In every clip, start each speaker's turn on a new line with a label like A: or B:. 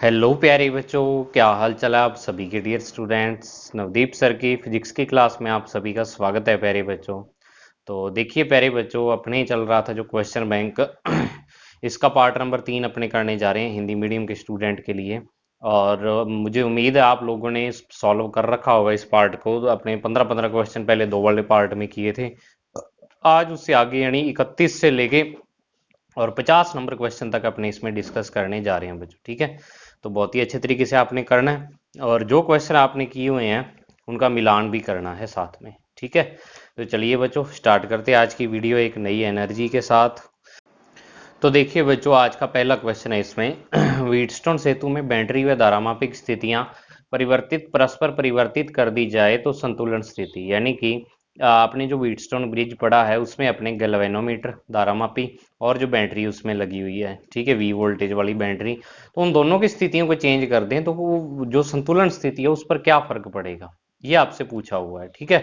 A: Hello प्यारे बच्चों, क्या हाल चाल है आप सभी के डियर स्टूडेंट्स। नवदीप सर की फिजिक्स की क्लास में आप सभी का स्वागत है प्यारे बच्चों। तो देखिए प्यारे बच्चों, अपने ही चल रहा था जो क्वेश्चन बैंक इसका पार्ट नंबर 3 अपने करने जा रहे हैं हिंदी मीडियम के स्टूडेंट के लिए। और मुझे उम्मीद है आप लोगों ने सॉल्व कर रखा होगा इस पार्ट को। तो अपने 15-15 क्वेश्चन पहले दो वाले पार्ट में किए थे, आज उससे आगे यानी 31 से लेके और 50 नंबर क्वेश्चन तक अपने इसमें डिस्कस करने जा रहे हैं बच्चों। ठीक है, तो बहुत ही अच्छे तरीके से आपने करना है और जो क्वेश्चन आपने किए हुए हैं उनका मिलान भी करना है साथ में। ठीक है, तो चलिए बच्चों स्टार्ट करते हैं आज की वीडियो एक नई एनर्जी के साथ। तो देखिए बच्चों, आज का पहला क्वेश्चन है इसमें व्हीटस्टोन सेतु में बैटरी व धारामापिक स्थितियां परिवर्तित परस्पर परिवर्तित कर दी जाए तो संतुलन स्थिति, यानी कि आपने जो व्हीटस्टोन ब्रिज पढ़ा है उसमें अपने गैल्वेनोमीटर धारामापी और जो बैटरी उसमें लगी हुई है, ठीक है, वी वोल्टेज वाली बैटरी, तो उन दोनों की स्थितियों को चेंज कर दें तो वो जो संतुलन स्थिति है उस पर क्या फर्क पड़ेगा, ये आपसे पूछा हुआ है। ठीक है,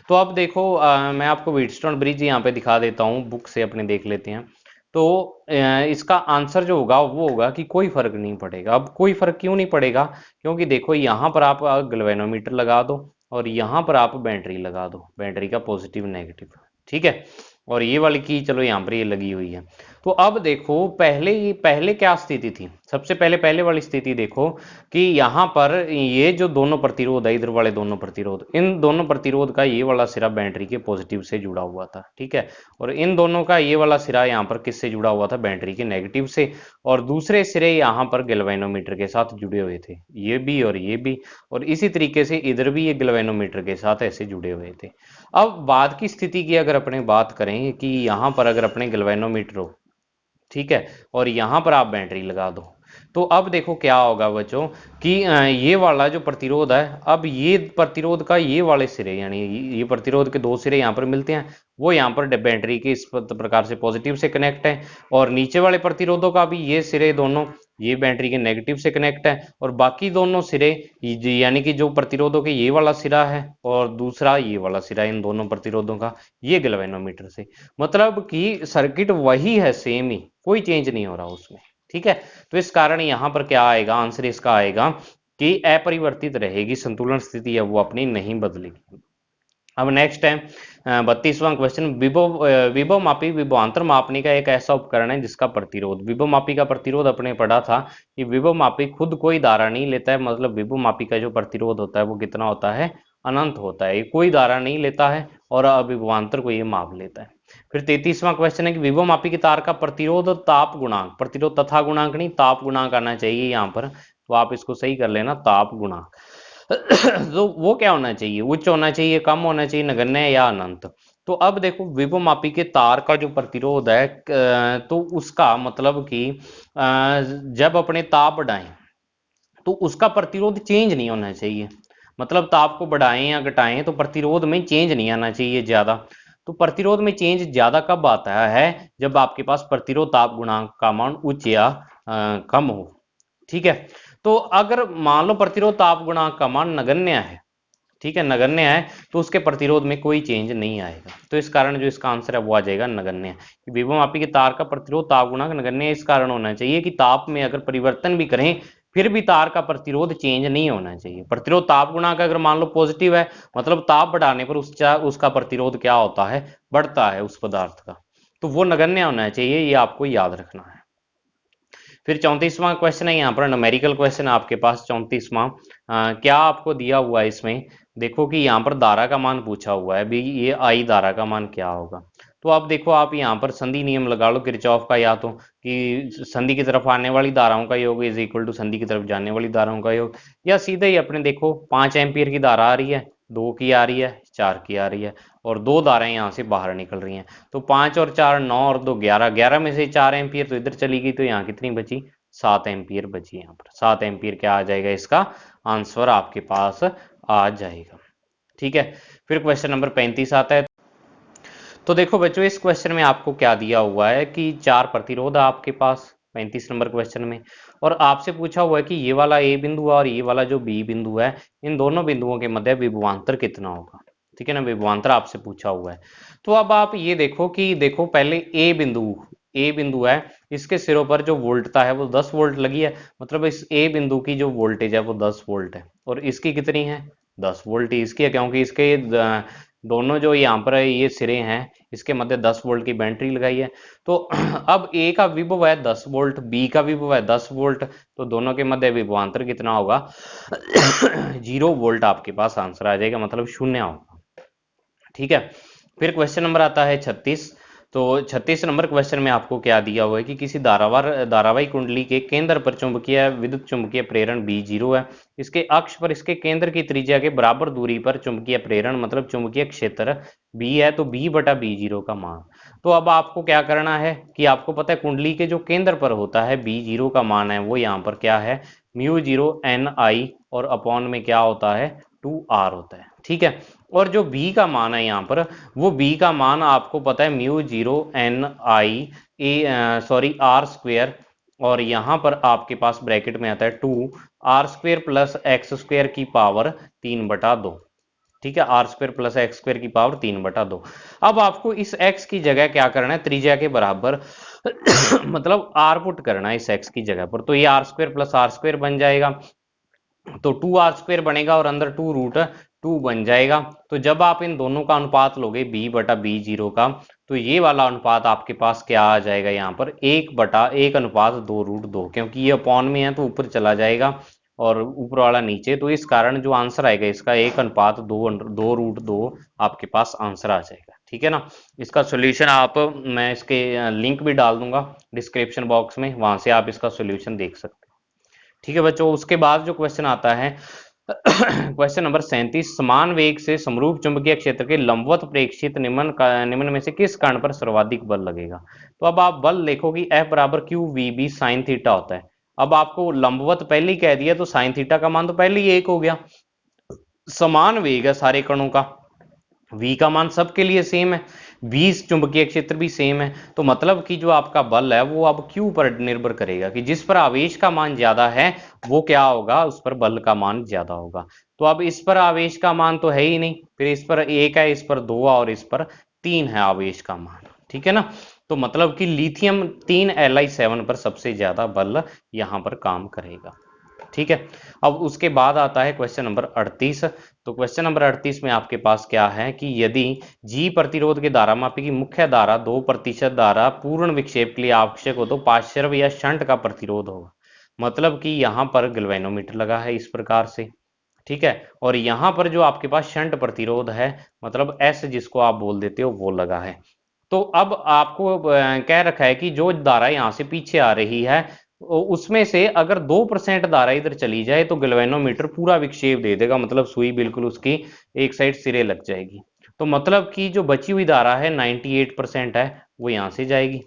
A: तो अब देखो मैं आपको व्हीटस्टोन ब्रिज यहाँ पे दिखा देता हूँ, बुक से अपने देख लेते हैं। तो इसका आंसर जो होगा वो होगा कि कोई फर्क नहीं पड़ेगा। अब कोई फर्क क्यों नहीं पड़ेगा? क्योंकि देखो यहाँ पर आप गैल्वेनोमीटर लगा दो और यहाँ पर आप बैटरी लगा दो, बैटरी का पॉजिटिव नेगेटिव। ठीक है, और ये वाली की चलो यहाँ पर ये लगी हुई है। तो अब देखो पहले क्या स्थिति थी, सबसे पहले पहले वाली स्थिति देखो कि यहाँ पर ये जो दोनों प्रतिरोध है, इधर वाले दोनों प्रतिरोध, इन दोनों प्रतिरोध का ये वाला सिरा बैटरी के पॉजिटिव से जुड़ा हुआ था। ठीक है, और इन दोनों का ये वाला सिरा यहाँ पर किससे जुड़ा हुआ था? बैटरी के नेगेटिव से। और दूसरे सिरे यहाँ पर गैल्वेनोमीटर के साथ जुड़े हुए थे, ये भी और ये भी। और इसी तरीके से इधर भी ये गैल्वेनोमीटर के साथ ऐसे जुड़े हुए थे। अब बाद की स्थिति की अगर अपने बात करें कि यहाँ पर अगर अपने गैल्वेनोमीटर हो, ठीक है, और यहाँ पर आप बैटरी लगा दो, तो अब देखो क्या होगा बच्चों कि ये वाला जो प्रतिरोध है, अब ये प्रतिरोध का ये वाले सिरे यानी ये प्रतिरोध के दो सिरे यहाँ पर मिलते हैं, वो यहाँ पर बैटरी के इस प्रकार से पॉजिटिव से कनेक्ट है। और नीचे वाले प्रतिरोधों का भी ये सिरे दोनों ये बैटरी के नेगेटिव से कनेक्ट है। और बाकी दोनों सिरे यानी कि जो प्रतिरोधों के ये वाला सिरा है और दूसरा ये वाला सिरा, इन दोनों प्रतिरोधों का ये गैल्वेनोमीटर से, मतलब कि सर्किट वही है, सेम ही, कोई चेंज नहीं हो रहा उसमें। ठीक है, तो इस कारण यहां पर क्या आएगा, आंसर इसका आएगा कि अपरिवर्तित रहेगी, संतुलन स्थिति है वो अपनी नहीं बदलेगी। अब नेक्स्ट है 32वां क्वेश्चन। विभव मापी विभवांतर मापने का एक ऐसा उपकरण है जिसका प्रतिरोध, विभव मापी का प्रतिरोध अपने पढ़ा था कि विभव मापी खुद कोई धारा नहीं लेता है, मतलब विभव मापी का जो प्रतिरोध होता है वो कितना होता है? अनंत होता है, ये कोई धारा नहीं लेता है और विभवांतर को ये माप लेता है। फिर 33वां क्वेश्चन है कि विभव मापी की तार का प्रतिरोध ताप गुणांक, प्रतिरोध तथा गुणांक नहीं, ताप गुणांक आना चाहिए यहाँ पर, तो आप इसको सही कर लेना, ताप गुणांक। तो वो क्या होना चाहिए? उच्च होना चाहिए, कम होना चाहिए, नगण्य या अनंत? तो अब देखो विभव मापी के तार का जो प्रतिरोध है तो उसका मतलब कि जब अपने ताप बढ़ाएं तो उसका प्रतिरोध चेंज नहीं होना चाहिए, मतलब ताप को बढ़ाएं या घटाएं तो प्रतिरोध में चेंज नहीं आना चाहिए ज्यादा। तो प्रतिरोध में चेंज ज्यादा कब आता है? जब आपके पास प्रतिरोध ताप गुणांक का मान उच्च या कम हो। ठीक है, तो अगर मान लो प्रतिरोध ताप गुणांक का मान नगण्य है, ठीक है, नगण्य है, तो उसके प्रतिरोध में कोई चेंज नहीं आएगा। तो इस कारण जो इसका आंसर है वो आ जाएगा नगण्य। विभव मापी के तार का प्रतिरोध ताप गुणांक नगण्य इस कारण होना चाहिए कि ताप में अगर परिवर्तन भी करें फिर भी तार का प्रतिरोध चेंज नहीं होना चाहिए। प्रतिरोध ताप गुणांक अगर मान लो पॉजिटिव है, मतलब ताप बढ़ाने पर उसका प्रतिरोध क्या होता है? बढ़ता है उस पदार्थ का, तो वो नगण्य होना चाहिए, ये आपको याद रखना है। फिर 34वां क्वेश्चन है यहाँ पर न्यूमेरिकल क्वेश्चन आपके पास 34वां। क्या आपको दिया हुआ है इसमें? देखो कि यहाँ पर धारा का मान पूछा हुआ है, भी ये आई धारा का मान क्या होगा? तो आप देखो, आप यहाँ पर संधि नियम लगा लो किरचॉफ का, या तो कि संधि की तरफ आने वाली धाराओं का योग इज इक्वल टू संधि की तरफ जाने वाली धाराओं का योग, या सीधे ही अपने देखो 5 एम्पियर की धारा आ रही है, 2 की आ रही है, 4 की आ रही है और दो धाराएं यहाँ से बाहर निकल रही हैं, तो 5 और 4 9 और 2 11, 11 में से 4 एम्पियर तो इधर चली गई, तो यहाँ कितनी बची? 7 एम्पियर बची। यहाँ पर 7 एम्पियर क्या आ जाएगा? इसका आंसर आपके पास आ जाएगा। ठीक है, फिर क्वेश्चन नंबर 35 आता है। तो देखो बच्चों, इस क्वेश्चन में आपको क्या दिया हुआ है कि 4 प्रतिरोध है आपके पास 35 नंबर क्वेश्चन में, और आपसे पूछा हुआ है कि ये वाला ए बिंदु है और ये वाला जो बी बिंदु है, इन दोनों बिंदुओं के मध्य विभवांतर कितना होगा? ठीक है ना, विभवांतर आपसे पूछा हुआ है। तो अब आप ये देखो कि देखो पहले ए बिंदु ए बिंदु है, इसके सिरों पर जो वोल्टता है वो 10 वोल्ट लगी है, मतलब इस ए बिंदु की जो वोल्टेज है वो 10 वोल्ट है। और इसकी कितनी है? 10 वोल्ट ही इसकी है, क्योंकि इसके दोनों जो यहाँ पर ये सिरे हैं इसके मध्य 10 वोल्ट की बैटरी लगाई है। तो अब ए का विभव है 10 वोल्ट, बी का विभव है 10 वोल्ट, तो दोनों के मध्य विभवांतर कितना होगा? 0 वोल्ट आपके पास आंसर आ जाएगा, मतलब शून्य होगा। ठीक है। फिर क्वेश्चन नंबर आता है 36। तो 36 नंबर क्वेश्चन में आपको क्या दिया हुआ है कि किसी धारावाही कुंडली के केंद्र पर चुंबकीय विद्युत चुंबकीय प्रेरण बी जीरो है, इसके अक्ष पर इसके केंद्र की त्रिज्या के बराबर दूरी पर चुंबकीय प्रेरण मतलब चुंबकीय क्षेत्र बी है, तो बी बटा बी जीरो का मान। तो अब आपको क्या करना है कि आपको पता है कुंडली के जो केंद्र पर होता है बी जीरो का मान है वो यहाँ पर क्या है? म्यू जीरो एन आई, और अपॉन में क्या होता है? 2r होता है। ठीक है। और जो b का मान है यहाँ पर, वो b का मान आपको पता है mu zero n I a sorry r square, और यहाँ पर आपके पास ब्रैकेट में आता है 2r² प्लस एक्स स्क्वेयर की पावर 3/2। ठीक है, r square plus x square की पावर 3/2। अब आपको इस x की जगह क्या करना है? त्रिज्या के बराबर मतलब r पुट करना है इस x की जगह पर, तो ये r² प्लस आर स्क्वेयर बन जाएगा, तो 2r² बनेगा और अंदर 2√2 बन जाएगा। तो जब आप इन दोनों का अनुपात लोगे b बटा बी जीरो का, तो ये वाला अनुपात आपके पास क्या आ जाएगा? यहाँ पर 1/1/2√2, क्योंकि ये अपॉन में है तो ऊपर चला जाएगा और ऊपर वाला नीचे, तो इस कारण जो आंसर आएगा इसका 1/2√2 आपके पास आंसर आ जाएगा। ठीक है ना। इसका सोल्यूशन आप, मैं इसके लिंक भी डाल दूंगा डिस्क्रिप्शन बॉक्स में, वहां से आप इसका सोल्यूशन देख सकते हैं। ठीक है बच्चों, उसके बाद जो क्वेश्चन आता है क्वेश्चन नंबर 37, समान वेग से समरूप चुंबकीय क्षेत्र के लंबवत प्रेक्षित निम्न में से किस कण पर सर्वाधिक बल लगेगा? तो अब आप बल देखो कि F बराबर q v b sine theta होता है। अब आपको लंबवत पहले ही कह दिया, तो साइन थीटा का मान तो पहले ही 1 हो गया। समान वेग है सारे कणों का, v का मान सबके लिए सेम है, v चुंबकीय क्षेत्र भी सेम है, तो मतलब कि जो आपका बल है वो अब q पर निर्भर करेगा कि जिस पर आवेश का मान ज्यादा है वो क्या होगा? उस पर बल का मान ज्यादा होगा। तो अब इस पर आवेश का मान तो है ही नहीं, फिर इस पर 1 है, इस पर 2 है और इस पर 3 है आवेश का मान। ठीक है ना। तो मतलब कि लिथियम 3Li7 पर सबसे ज्यादा बल यहां पर काम करेगा। ठीक है। अब उसके बाद आता है क्वेश्चन नंबर 38। तो क्वेश्चन नंबर 38 में आपके पास क्या है कि यदि जी प्रतिरोध के धारामापी की मुख्य धारा 2% धारा पूर्ण विक्षेप के लिए आवश्यक हो तो पार्श्व या शंट का प्रतिरोध होगा। मतलब कि यहाँ पर गैल्वेनोमीटर लगा है इस प्रकार से। ठीक है। और यहाँ पर जो आपके पास शंट प्रतिरोध है, मतलब एस जिसको आप बोल देते हो, वो लगा है। तो अब आपको कह रखा है कि जो धारा यहाँ से पीछे आ रही है उसमें से अगर 2% धारा इधर चली जाए तो गैल्वेनोमीटर पूरा विक्षेप दे देगा, मतलब सुई बिल्कुल उसकी एक साइड सिरे लग जाएगी। तो मतलब कि जो बची हुई धारा है 98% है वो यहाँ से जाएगी।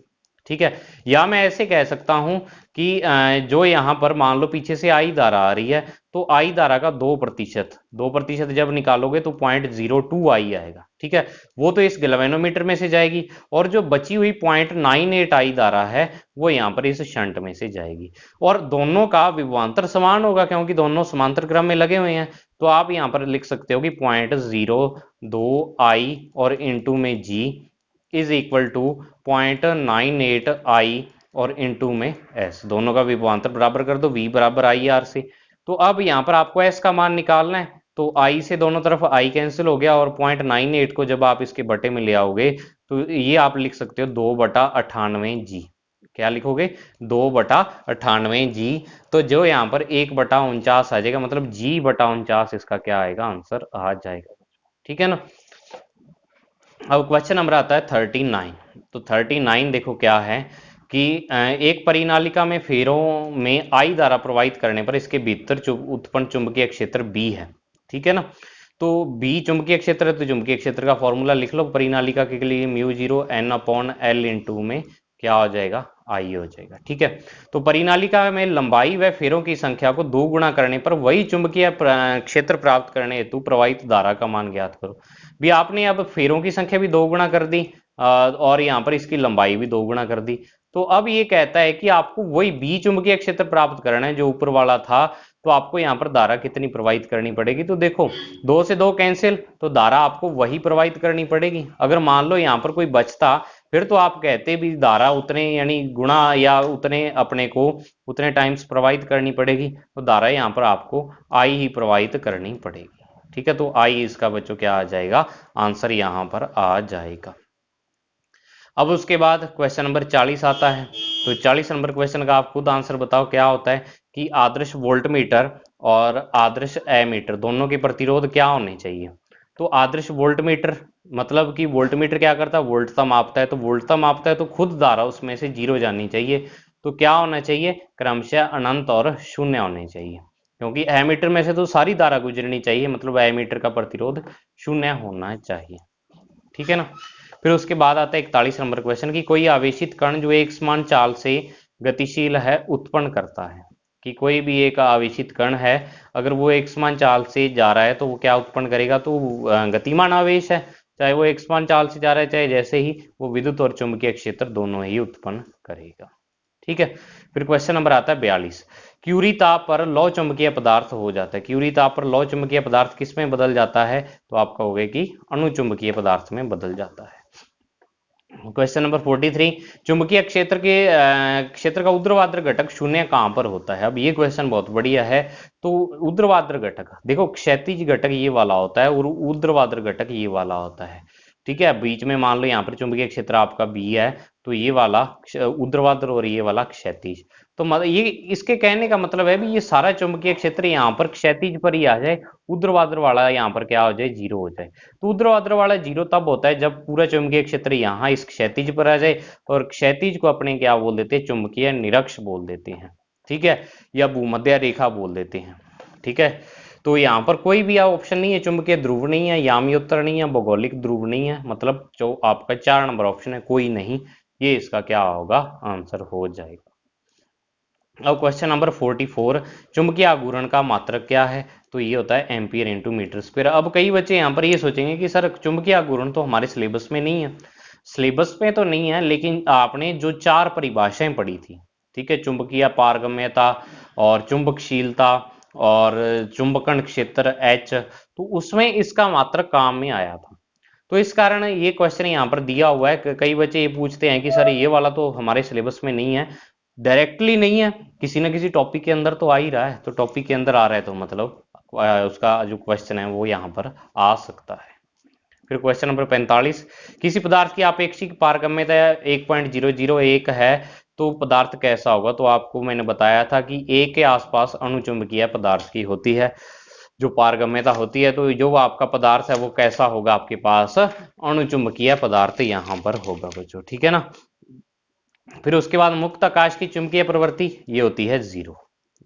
A: ठीक है। या मैं ऐसे कह सकता हूं कि जो यहाँ पर मान लो पीछे से आई धारा आ रही है, तो आई धारा का 2% जब निकालोगे तो 0.02 आई आएगा। ठीक है। वो तो इस गैल्वेनोमीटर में से जाएगी, और जो बची हुई 0.98 आई धारा है वो यहाँ पर इस शंट में से जाएगी। और दोनों का विभवांतर समान होगा क्योंकि दोनों समांतर क्रम में लगे हुए हैं। तो आप यहाँ पर लिख सकते हो कि 0.02 आई और इंटू में जी इज इक्वल टू 0.98 आई और इंटू में एस, दोनों का विभवांतर बराबर कर दो, v बराबर आई आर से। तो अब यहाँ पर आपको एस का मान निकालना है, तो आई से दोनों तरफ आई कैंसिल हो गया, और 0.98 को जब आप इसके बटे में ले आओगे तो ये आप लिख सकते हो 2/98 जी। क्या लिखोगे? 2/98 जी। तो जो यहाँ पर 1/49 आ जाएगा, मतलब g/49 इसका क्या आएगा? आंसर आ जाएगा। ठीक है ना। अब क्वेश्चन नंबर आता है 39। तो 39 देखो क्या है कि एक परिनालिका में फेरों में आई धारा प्रवाहित करने पर इसके भीतर उत्पन्न चुंबकीय क्षेत्र बी है। ठीक है ना। तो बी चुंबकीय क्षेत्र है, तो चुंबकीय क्षेत्र का फॉर्मूला लिख लो परिनालिका के लिए, mu zero n upon l into में क्या हो जाएगा? आई हो जाएगा। ठीक है। तो परिनालिका में लंबाई व फेरों की संख्या को 2 गुणा करने पर वही चुंबकीय क्षेत्र प्राप्त करने हेतु प्रवाहित धारा का मान ज्ञात करो। भी आपने अब फेरों की संख्या भी 2 गुणा कर दी और यहाँ पर इसकी लंबाई भी 2 गुणा कर दी। तो अब ये कहता है कि आपको वही बी चुंबकीय क्षेत्र प्राप्त करना है जो ऊपर वाला था, तो आपको यहाँ पर धारा कितनी प्रवाहित करनी पड़ेगी। तो देखो 2 से 2 कैंसिल, तो धारा आपको वही प्रवाहित करनी पड़ेगी। अगर मान लो यहाँ पर कोई बचता, फिर तो आप कहते भी धारा उतने यानी गुणा या उतने अपने को उतने टाइम्स प्रवाहित करनी पड़ेगी, तो धारा यहाँ पर आपको आई ही प्रवाहित करनी पड़ेगी। ठीक है, तो आई इसका बच्चों क्या आ जाएगा, आंसर यहाँ पर आ जाएगा। अब उसके बाद क्वेश्चन नंबर 40 आता है। तो 40 नंबर क्वेश्चन का आप खुद आंसर बताओ क्या होता है कि आदर्श वोल्ट मीटर और आदर्श एमीटर दोनों के प्रतिरोध क्या होने चाहिए। तो आदर्श वोल्ट मीटर मतलब कि वोल्ट मीटर क्या करता है, वोल्टता मापता है, तो वोल्टता मापता है तो खुद धारा उसमें से 0 जानी चाहिए। तो क्या होना चाहिए, क्रमशः अनंत और शून्य होने चाहिए, क्योंकि एमीटर में से तो सारी धारा गुजरनी चाहिए, मतलब एमीटर का प्रतिरोध 0 होना चाहिए। ठीक है ना। फिर उसके बाद आता है 41 नंबर क्वेश्चन की कोई आवेशित कण जो एक समान चाल से गतिशील है उत्पन्न करता है। कि कोई भी एक आवेशित कण है, अगर वो एक समान चाल से जा रहा है तो वो क्या उत्पन्न करेगा, तो गतिमान आवेश है, चाहे वो एक समान चाल से जा रहा है, चाहे जैसे ही वो विद्युत और चुंबकीय क्षेत्र दोनों ही उत्पन्न करेगा। ठीक है। फिर क्वेश्चन नंबर आता है 42, क्यूरी ताप पर लौ चुंबकीय पदार्थ हो जाता है। क्यूरी ताप पर लौ चुंबकीय पदार्थ किस में बदल जाता है, तो आपका हो गया कि अणुचुंबकीय पदार्थ में बदल जाता है। क्वेश्चन नंबर 43, चुंबकीय क्षेत्र का ऊर्ध्वाधर घटक शून्य कहां पर होता है। अब ये क्वेश्चन बहुत बढ़िया है। तो ऊर्ध्वाधर घटक देखो, क्षैतिज घटक ये वाला होता है और ऊर्ध्वाधर घटक ये वाला होता है। ठीक है, बीच में मान लो यहाँ पर चुंबकीय क्षेत्र आपका बी है, तो ये वाला ऊर्ध्वाधर और ये वाला क्षैतिज। तो मतलब ये इसके कहने का मतलब है भी ये सारा चुंबकीय क्षेत्र यहाँ पर क्षैतिज पर ही आ जाए, ऊर्ध्वाधर वाला यहाँ पर क्या हो जाए, 0 हो जाए। तो ऊर्ध्वाधर वाला 0 तब होता है जब पूरा चुंबकीय क्षेत्र यहाँ इस क्षैतिज पर आ जाए, और क्षैतिज को अपने क्या बोल देते हैं, चुंबकीय निरक्ष बोल देते हैं। ठीक है, या भूमध्य रेखा बोल देते हैं। ठीक है, तो यहाँ पर कोई भी ऑप्शन नहीं है, चुंबकीय ध्रुव नहीं है, याम्योत्तर नहीं है, भौगोलिक ध्रुव नहीं है, मतलब जो आपका 4 नंबर ऑप्शन है कोई नहीं, ये इसका क्या होगा, आंसर हो जाएगा। अब क्वेश्चन नंबर 44, चुंबकीय आघूर्ण का मात्रक क्या है, तो ये होता है एम्पियर इंटू मीटर स्क्वायर। अब कई बच्चे यहाँ पर ये सोचेंगे कि सर चुंबकीय आघूर्ण तो हमारे सिलेबस में नहीं है। सिलेबस में तो नहीं है, लेकिन आपने जो 4 परिभाषाएं पढ़ी थी, ठीक है, चुंबकीय पारगम्यता और चुंबकशीलता और चुंबकन क्षेत्र H, तो उसमें इसका मात्रक काम में आया था। तो इस कारण ये क्वेश्चन यहाँ पर दिया हुआ है। कई बच्चे ये पूछते हैं कि सर ये वाला तो हमारे सिलेबस में नहीं है, डायरेक्टली नहीं है, किसी ना किसी टॉपिक के अंदर तो आ ही रहा है, तो टॉपिक के अंदर आ रहा है तो मतलब उसका जो क्वेश्चन है वो यहाँ पर आ सकता है। फिर क्वेश्चन नंबर 45, किसी पदार्थ की आपेक्षिक पारगम्यता 1.001 है तो पदार्थ कैसा होगा। तो आपको मैंने बताया था कि A के आसपास अणुचुंबकीय पदार्थ की होती है जो पारगम्यता होती है, तो जो आपका पदार्थ है वो कैसा होगा, आपके पास अणुचुंबकीय पदार्थ यहाँ पर होगा बच्चों। ठीक है ना। फिर उसके बाद मुक्त आकाश की चुंबकीय प्रवृत्ति ये होती है 0,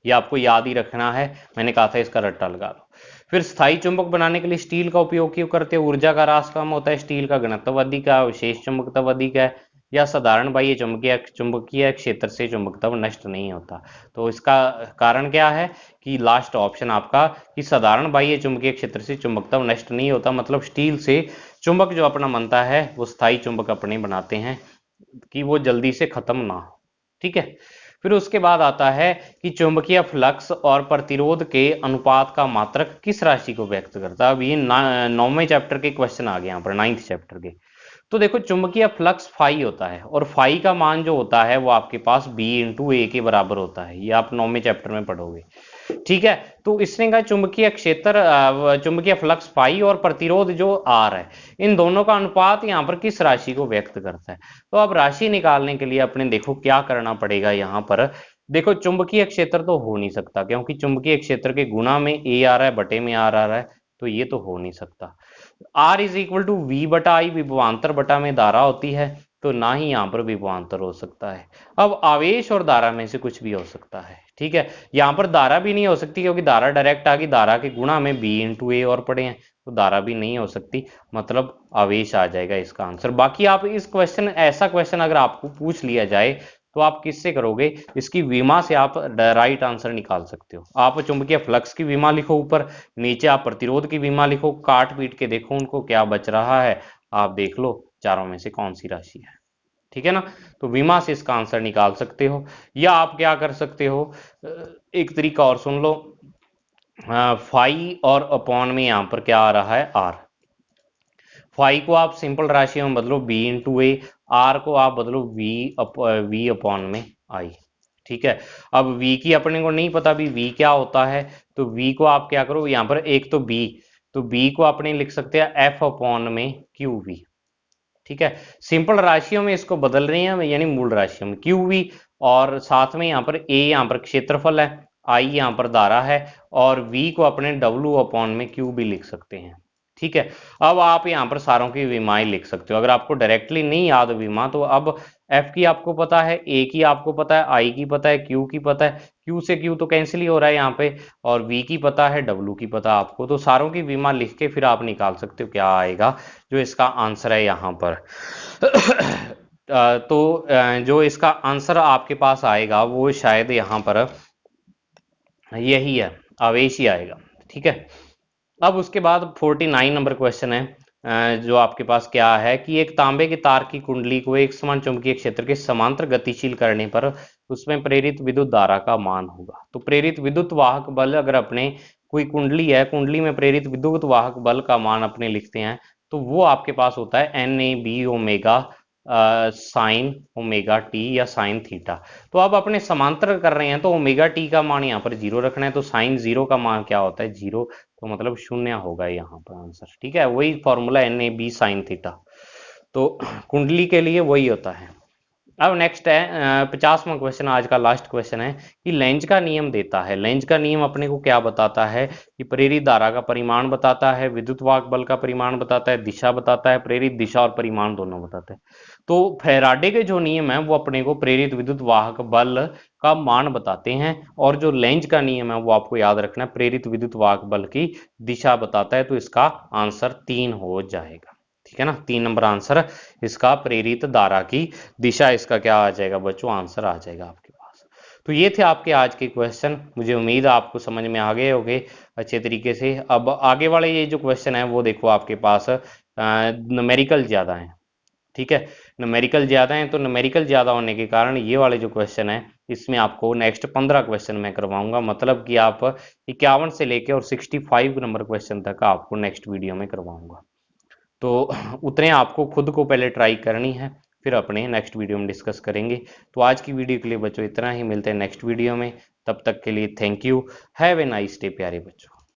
A: ये आपको याद ही रखना है, मैंने कहा था इसका रट्टा लगा लो। फिर स्थायी चुंबक बनाने के लिए स्टील का उपयोग क्यों करते हैं, ऊर्जा का ह्रास कम होता है, स्टील का घनत्व अधिक है, विशेष चुंबकत्व अधिक है, या साधारण बाह्य चुंबकीय क्षेत्र से चुंबकत्व नष्ट नहीं होता। तो इसका कारण क्या है कि लास्ट ऑप्शन आपका कि साधारण बाह्य चुंबकीय क्षेत्र से चुंबकत्व नष्ट नहीं होता, मतलब स्टील से चुंबक जो अपना बनता है वो स्थायी चुंबक अपने बनाते हैं कि वो जल्दी से खत्म ना हो। ठीक है। फिर उसके बाद आता है कि चुंबकीय फ्लक्स और प्रतिरोध के अनुपात का मात्रक किस राशि को व्यक्त करता है। अब ये 9वें चैप्टर के क्वेश्चन आ गए यहाँ पर, 9th चैप्टर के। तो देखो चुंबकीय फ्लक्स फाई होता है और फाई का मान जो होता है वो आपके पास बी इंटू ए के बराबर होता है, ये आप 9वें चैप्टर में पढ़ोगे। ठीक है, तो इसने कहा चुंबकीय क्षेत्र चुंबकीय फ्लक्स फाई और प्रतिरोध जो आर है, इन दोनों का अनुपात यहाँ पर किस राशि को व्यक्त करता है। तो अब राशि निकालने के लिए अपने देखो क्या करना पड़ेगा। यहाँ पर देखो चुंबकीय क्षेत्र तो हो नहीं सकता, क्योंकि चुंबकीय क्षेत्र के गुणा में ए आ रहा है, बटे में आर आ रहा है, तो ये तो हो नहीं सकता। R is equal to v बटा आई, विभवांतर बटा में धारा होती है, तो ना ही यहाँ पर विभवांतर हो सकता है। अब आवेश और धारा में से कुछ भी हो सकता है। ठीक है, यहाँ पर धारा भी नहीं हो सकती, क्योंकि धारा डायरेक्ट आ गई, धारा के गुणा में बी इंटू ए और पड़े हैं, तो धारा भी नहीं हो सकती, मतलब आवेश आ जाएगा इसका आंसर। बाकी आप इस क्वेश्चन, ऐसा क्वेश्चन अगर आपको पूछ लिया जाए तो आप किससे करोगे, इसकी विमा से आप राइट आंसर निकाल सकते हो। आप चुंबकीय फ्लक्स की विमा लिखो ऊपर, नीचे आप प्रतिरोध की विमा लिखो, काट पीट के देखो उनको क्या बच रहा है, आप देख लो चारों में से कौन सी राशि है। ठीक है ना, तो विमा से इसका आंसर निकाल सकते हो। या आप क्या कर सकते हो, एक तरीका और सुन लो, फाई और अपॉन में यहाँ पर क्या आ रहा है आर। फाई को आप सिंपल राशि में बदलो बी इंटू ए, आर को आप बदलो वी अपॉन में आई। ठीक है, अब v की अपने को नहीं पता भी v क्या होता है, तो v को आप क्या करो यहाँ पर एक तो b, तो b को अपने लिख सकते हैं f अपॉन में क्यू वी। ठीक है, सिंपल राशियों में इसको बदल रहे हैं यानी मूल राशियों में क्यू वी, और साथ में यहाँ पर a यहाँ पर क्षेत्रफल है, i यहाँ पर धारा है, और v को अपने w अपॉन में क्यू भी लिख सकते हैं। ठीक है, अब आप यहाँ पर सारों की विमाएं लिख सकते हो। अगर आपको डायरेक्टली नहीं याद विमा, तो अब f की आपको पता है, a की आपको पता है, i की पता है, q की पता है, q से q तो कैंसिल ही हो रहा है यहाँ पे, और v की पता है, w की पता है आपको, तो सारों की विमा लिख के फिर आप निकाल सकते हो क्या आएगा जो इसका आंसर है यहाँ पर। तो जो इसका आंसर आपके पास आएगा वो शायद यहाँ पर यही है, आवेश ही आएगा। ठीक है, अब उसके बाद 49 नंबर क्वेश्चन है, जो आपके पास क्या है कि एक तांबे के तार की कुंडली को एक समान चुंबकीय क्षेत्र के समांतर गतिशील करने पर उसमें प्रेरित विद्युत धारा का मान होगा। तो प्रेरित विद्युत वाहक बल, अगर अपने कोई कुंडली है, कुंडली में प्रेरित विद्युत वाहक बल का मान अपने लिखते हैं, तो वो आपके पास होता है एन ए b omega sine omega t या साइन थीटा। तो अब अपने समांतर कर रहे हैं तो ओमेगा टी का मान यहाँ पर जीरो रखना है, तो साइन जीरो का मान क्या होता है जीरो, तो मतलब शून्य होगा यहाँ पर आंसर। ठीक है, वही फॉर्मूला एन ए बी साइन थीटा, तो कुंडली के लिए वही होता है। अब नेक्स्ट है 50वां क्वेश्चन, आज का लास्ट क्वेश्चन है कि लेंज का नियम देता है। लेंज का नियम अपने को क्या बताता है कि प्रेरित धारा का परिमाण बताता है, विद्युत वाहक बल का परिमाण बताता है, दिशा बताता है, प्रेरित दिशा और परिमाण दोनों बताता है। तो फैराडे के जो नियम है वो अपने को प्रेरित विद्युत वाहक बल का मान बताते हैं, और जो लेंज का नियम है वो आपको याद रखना है प्रेरित विद्युत वाहक बल की दिशा बताता है। तो इसका आंसर 3 हो जाएगा। ठीक है ना, 3 नंबर आंसर इसका प्रेरित धारा की दिशा, इसका क्या आ जाएगा बच्चों, आंसर आ जाएगा आपके पास। तो ये थे आपके आज के क्वेश्चन, मुझे उम्मीद है आपको समझ में आ गए होंगे अच्छे तरीके से। अब आगे वाले ये जो क्वेश्चन है वो देखो आपके पास न्यूमेरिकल ज्यादा है। ठीक है, न्यूमेरिकल ज्यादा है, तो न्यूमेरिकल ज्यादा होने के कारण ये वाले जो क्वेश्चन है इसमें आपको नेक्स्ट 15 क्वेश्चन मैं करवाऊंगा, मतलब कि आप 51 से लेके और 65 नंबर क्वेश्चन तक आपको नेक्स्ट वीडियो में करवाऊंगा। तो उतने आपको खुद को पहले ट्राई करनी है, फिर अपने नेक्स्ट वीडियो में डिस्कस करेंगे। तो आज की वीडियो के लिए बच्चों इतना ही, मिलते हैं नेक्स्ट वीडियो में, तब तक के लिए thank you, have a nice day प्यारे बच्चों।